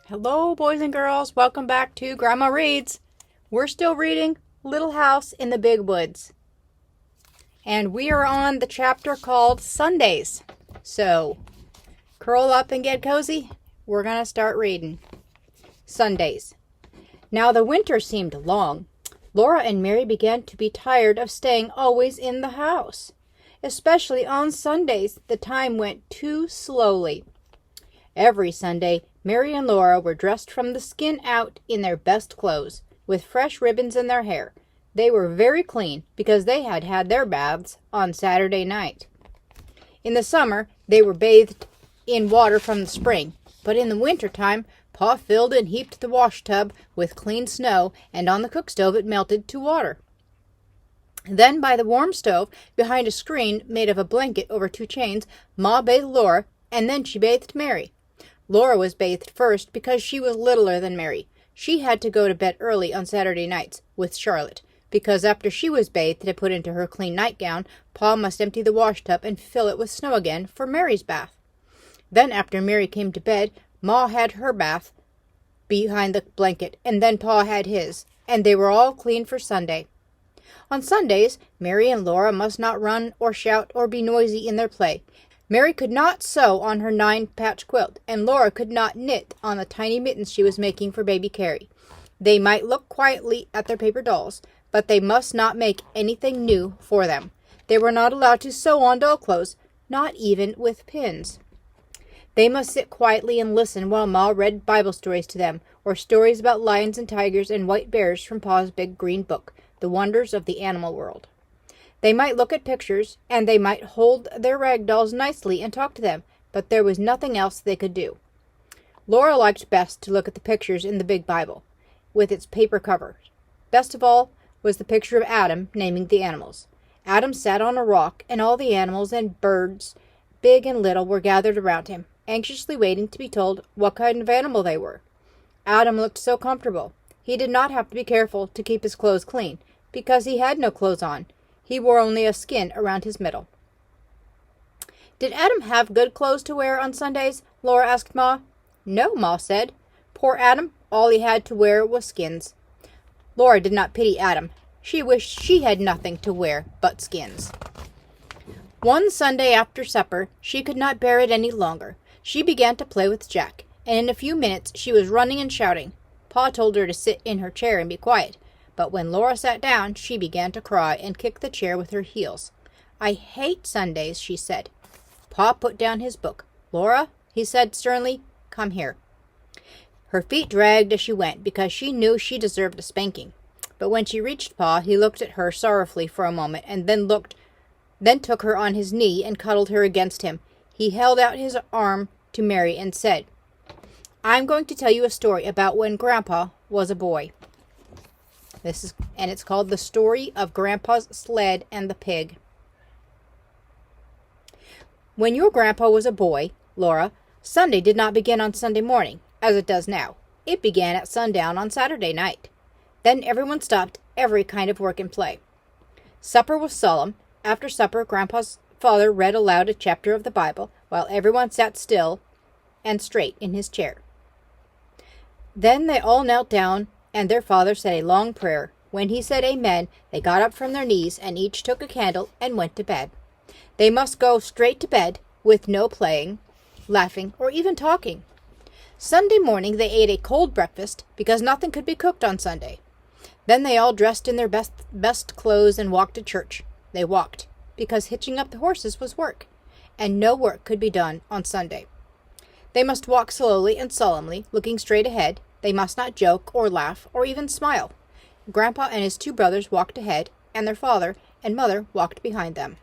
Hello, boys and girls. Welcome back to Grandma Reads. We're still reading Little House in the Big Woods. And we are on the chapter called Sundays. So, curl up and get cozy. We're going to start reading. Sundays. Now the winter seemed long. Laura and Mary began to be tired of staying always in the house. Especially on Sundays, the time went too slowly. Every Sunday, Mary and Laura were dressed from the skin out in their best clothes, with fresh ribbons in their hair. They were very clean because they had had their baths on Saturday night. In the summer, they were bathed in water from the spring, but in the winter time, Pa filled and heaped the wash tub with clean snow, and on the cook stove it melted to water. Then by the warm stove, behind a screen made of a blanket over two chains, Ma bathed Laura, and then she bathed Mary. Laura was bathed first because she was littler than Mary. She had to go to bed early on Saturday nights with Charlotte, because after she was bathed and put into her clean nightgown, Pa must empty the wash tub and fill it with snow again for Mary's bath. Then after Mary came to bed, Ma had her bath behind the blanket, and then Pa had his, and they were all clean for Sunday. On Sundays, Mary and Laura must not run or shout or be noisy in their play. Mary could not sew on her 9-patch quilt, and Laura could not knit on the tiny mittens she was making for baby Carrie. They might look quietly at their paper dolls, but they must not make anything new for them. They were not allowed to sew on doll clothes, not even with pins. They must sit quietly and listen while Ma read Bible stories to them, or stories about lions and tigers and white bears from Pa's big green book, The Wonders of the Animal World. They might look at pictures, and they might hold their rag dolls nicely and talk to them, but there was nothing else they could do. Laura liked best to look at the pictures in the big Bible, with its paper cover. Best of all was the picture of Adam naming the animals. Adam sat on a rock, and all the animals and birds, big and little, were gathered around him, anxiously waiting to be told what kind of animal they were. Adam looked so comfortable. He did not have to be careful to keep his clothes clean, because he had no clothes on. He wore only a skin around his middle. Did Adam have good clothes to wear on Sundays? Laura asked Ma. No, Ma said. Poor Adam, all he had to wear was skins. Laura did not pity Adam. She wished she had nothing to wear but skins. One Sunday after supper, she could not bear it any longer. She began to play with Jack, and in a few minutes she was running and shouting. Pa told her to sit in her chair and be quiet. But when Laura sat down, she began to cry and kick the chair with her heels. I hate Sundays, she said. Pa put down his book. Laura, he said sternly, come here. Her feet dragged as she went because she knew she deserved a spanking. But when she reached Pa, he looked at her sorrowfully for a moment and then took her on his knee and cuddled her against him. He held out his arm to Mary and said, I'm going to tell you a story about when Grandpa was a boy. It's called The Story of Grandpa's Sled and the Pig. When your grandpa was a boy, Laura, Sunday did not begin on Sunday morning, as it does now. It began at sundown on Saturday night. Then everyone stopped every kind of work and play. Supper was solemn. After supper, Grandpa's father read aloud a chapter of the Bible, while everyone sat still and straight in his chair. Then they all knelt down, and their father said a long prayer. When he said amen, they got up from their knees and each took a candle and went to bed. They must go straight to bed with no playing, laughing, or even talking. Sunday morning they ate a cold breakfast because nothing could be cooked on Sunday. Then they all dressed in their best clothes and walked to church. They walked because hitching up the horses was work, and no work could be done on Sunday. They must walk slowly and solemnly, looking straight ahead. They must not joke or laugh or even smile. Grandpa and his two brothers walked ahead, and their father and mother walked behind them.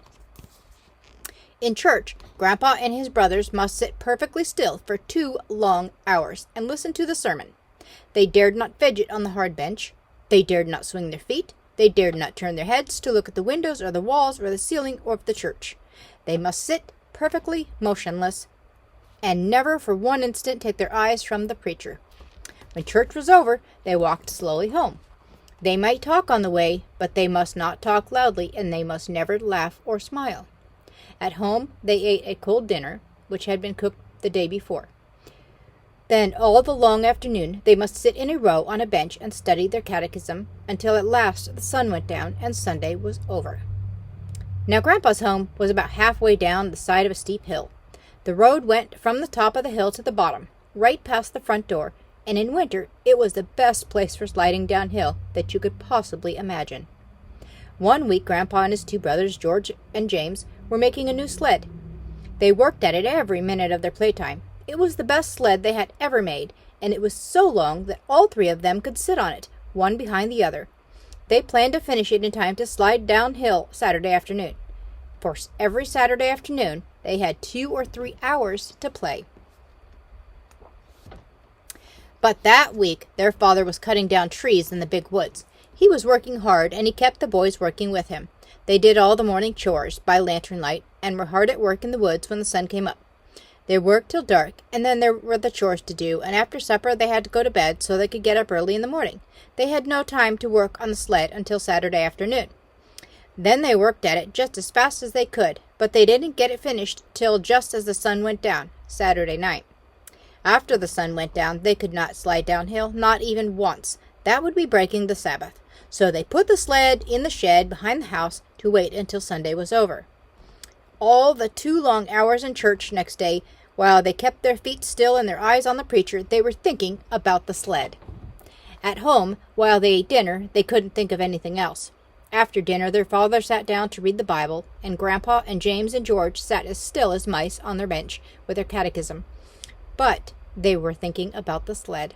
In church, Grandpa and his brothers must sit perfectly still for 2 long hours and listen to the sermon. They dared not fidget on the hard bench. They dared not swing their feet. They dared not turn their heads to look at the windows or the walls or the ceiling of the church. They must sit perfectly motionless and never for one instant take their eyes from the preacher. When church was over, they walked slowly home. They might talk on the way, but they must not talk loudly, and they must never laugh or smile. At home, they ate a cold dinner, which had been cooked the day before. Then all the long afternoon they must sit in a row on a bench and study their catechism until at last the sun went down and Sunday was over. Now Grandpa's home was about halfway down the side of a steep hill. The road went from the top of the hill to the bottom, right past the front door, and in winter it was the best place for sliding downhill that you could possibly imagine. One week Grandpa and his two brothers, George and James, were making a new sled. They worked at it every minute of their playtime. It was the best sled they had ever made, and it was so long that all three of them could sit on it, one behind the other. They planned to finish it in time to slide downhill Saturday afternoon. For every Saturday afternoon, they had 2 or 3 hours to play. But that week, their father was cutting down trees in the big woods. He was working hard, and he kept the boys working with him. They did all the morning chores by lantern light and were hard at work in the woods when the sun came up. They worked till dark, and then there were the chores to do, and after supper they had to go to bed so they could get up early in the morning. They had no time to work on the sled until Saturday afternoon. Then they worked at it just as fast as they could, but they didn't get it finished till just as the sun went down, Saturday night. After the sun went down, they could not slide downhill, not even once. That would be breaking the Sabbath. So they put the sled in the shed behind the house to wait until Sunday was over. All the 2 long hours in church next day, while they kept their feet still and their eyes on the preacher, they were thinking about the sled. At home, while they ate dinner, they couldn't think of anything else. After dinner, their father sat down to read the Bible, and Grandpa and James and George sat as still as mice on their bench with their catechism. But they were thinking about the sled.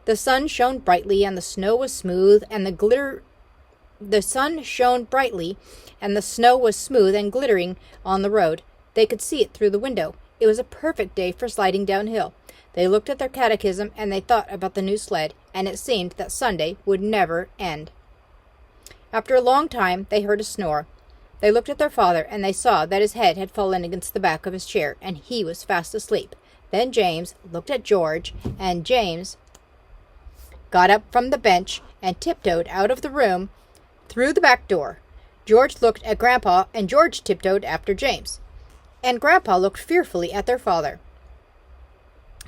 The sun shone brightly, and the snow was smooth, and the sun shone brightly, and the snow was smooth and glittering on the road. They could see it through the window. It was a perfect day for sliding downhill. They looked at their catechism, and they thought about the new sled, and it seemed that Sunday would never end. After a long time, they heard a snore. They looked at their father, and they saw that his head had fallen against the back of his chair, and he was fast asleep. Then James looked at George, and James got up from the bench and tiptoed out of the room through the back door. George looked at Grandpa, and George tiptoed after James. And Grandpa looked fearfully at their father.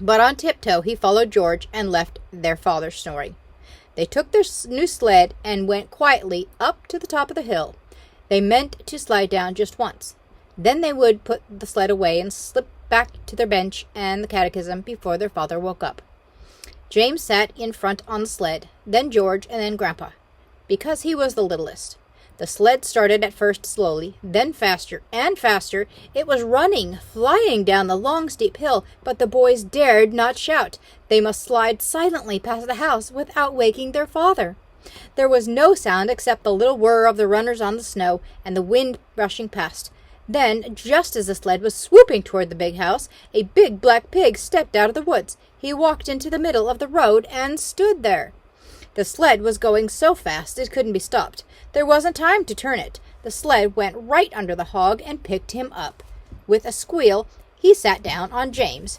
But on tiptoe he followed George and left their father snoring. They took their new sled and went quietly up to the top of the hill. They meant to slide down just once. Then they would put the sled away and slip back to their bench and the catechism before their father woke up. James sat in front on the sled, then George, and then Grandpa, because he was the littlest. The sled started at first slowly, then faster and faster. It was running, flying down the long, steep hill, but the boys dared not shout. They must slide silently past the house without waking their father. There was no sound except the little whir of the runners on the snow and the wind rushing past. Then, just as the sled was swooping toward the big house, a big black pig stepped out of the woods. He walked into the middle of the road and stood there. The sled was going so fast it couldn't be stopped. There wasn't time to turn it. The sled went right under the hog and picked him up. With a squeal, he sat down on James.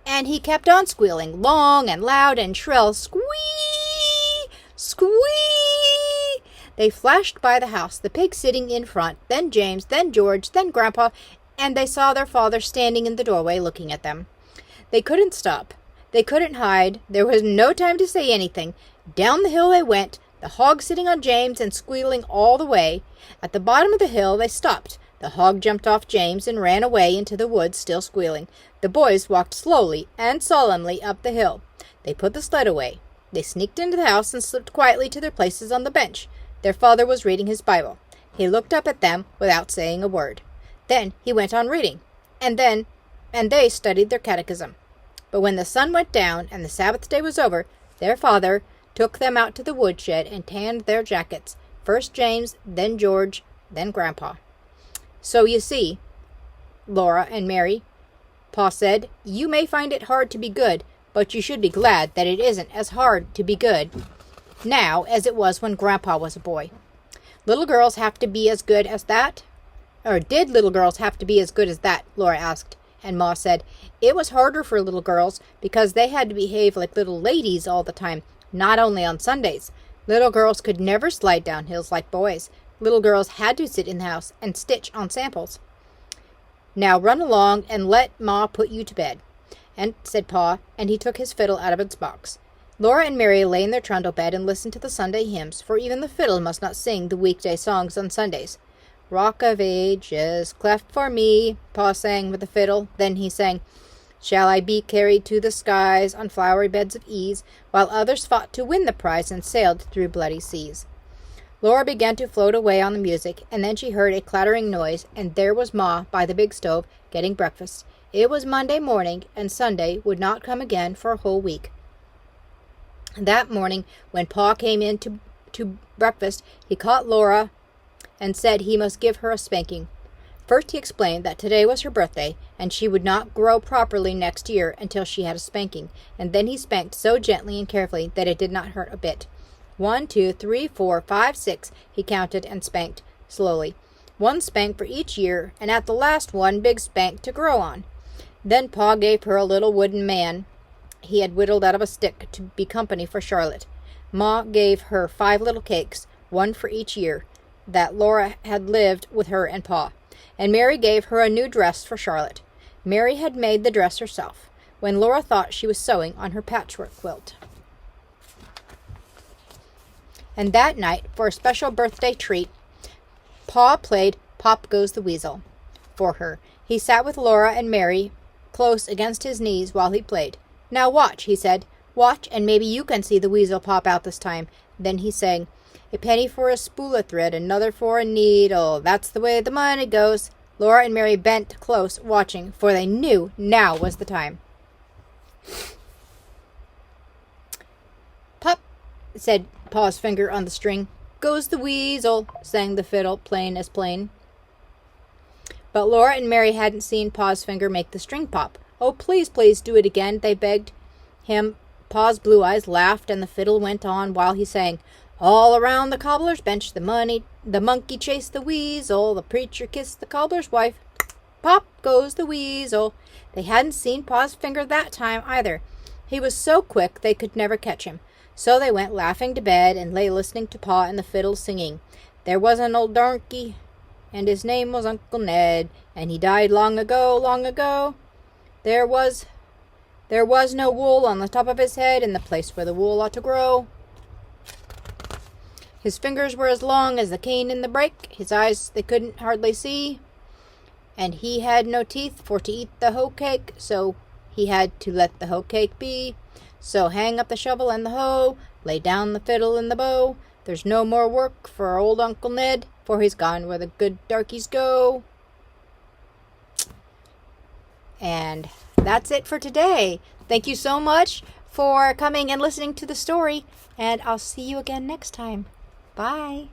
And he kept on squealing, long and loud and shrill, squee! Squee! They flashed by the house, the pig sitting in front, then James, then George, then Grandpa, and they saw their father standing in the doorway looking at them. They couldn't stop. They couldn't hide. There was no time to say anything. Down the hill they went, the hog sitting on James and squealing all the way. At the bottom of the hill they stopped. The hog jumped off James and ran away into the woods, still squealing. The boys walked slowly and solemnly up the hill. They put the sled away. They sneaked into the house and slipped quietly to their places on the bench. Their father was reading his Bible. He looked up at them without saying a word. Then he went on reading, and they studied their catechism. But when the sun went down and the Sabbath day was over, their father took them out to the woodshed and tanned their jackets, first James, then George, then Grandpa. So you see, Laura and Mary, Pa said, you may find it hard to be good, but you should be glad that it isn't as hard to be good now as it was when Grandpa was a boy. Little girls have to be as good as that? Or did little girls have to be as good as that? Laura asked. And Ma said, it was harder for little girls because they had to behave like little ladies all the time, not only on Sundays. Little girls could never slide down hills like boys. Little girls had to sit in the house and stitch on samples. Now run along and let Ma put you to bed. and said Pa, and he took his fiddle out of its box. Laura and Mary lay in their trundle bed and listened to the Sunday hymns, for even the fiddle must not sing the weekday songs on Sundays. Rock of Ages, cleft for me, Pa sang with the fiddle. Then he sang, Shall I be carried to the skies on flowery beds of ease, while others fought to win the prize and sailed through bloody seas. Laura began to float away on the music, and then she heard a clattering noise, and there was Ma by the big stove, getting breakfast. It was Monday morning, and Sunday would not come again for a whole week. That morning, when Pa came in to breakfast, he caught Laura and said he must give her a spanking. First he explained that today was her birthday, and she would not grow properly next year until she had a spanking, and then he spanked so gently and carefully that it did not hurt a bit. 1, 2, 3, 4, 5, 6, he counted and spanked slowly. 1 spank for each year, and at the last one big spank to grow on. Then Pa gave her a little wooden man he had whittled out of a stick to be company for Charlotte. Ma gave her 5 little cakes, 1 for each year, that Laura had lived with her and Pa. And Mary gave her a new dress for Charlotte. Mary had made the dress herself, when Laura thought she was sewing on her patchwork quilt. And that night, for a special birthday treat, Pa played Pop Goes the Weasel for her. He sat with Laura and Mary close against his knees while he played. Now watch, he said. Watch, and maybe you can see the weasel pop out this time. Then he sang, A penny for a spool of thread, another for a needle. That's the way the money goes. Laura and Mary bent close, watching, for they knew now was the time. Pop, said Pa's finger on the string. Goes the weasel, sang the fiddle, plain as plain. But Laura and Mary hadn't seen Pa's finger make the string pop. Oh, please, please do it again, they begged him. Pa's blue eyes laughed, and the fiddle went on while he sang, All around the cobbler's bench, the monkey chased the weasel, the preacher kissed the cobbler's wife. Pop goes the weasel. They hadn't seen Pa's finger that time either. He was so quick they could never catch him. So they went laughing to bed and lay listening to Pa and the fiddle singing, There was an old donkey, and his name was Uncle Ned, and he died long ago, long ago. There was no wool on the top of his head in the place where the wool ought to grow. His fingers were as long as the cane in the brake, his eyes they couldn't hardly see, and he had no teeth for to eat the hoe cake, so he had to let the hoe cake be. So hang up the shovel and the hoe, lay down the fiddle and the bow. There's no more work for old Uncle Ned, for he's gone where the good darkies go. And that's it for today. Thank you so much for coming and listening to the story, and I'll see you again next time. Bye.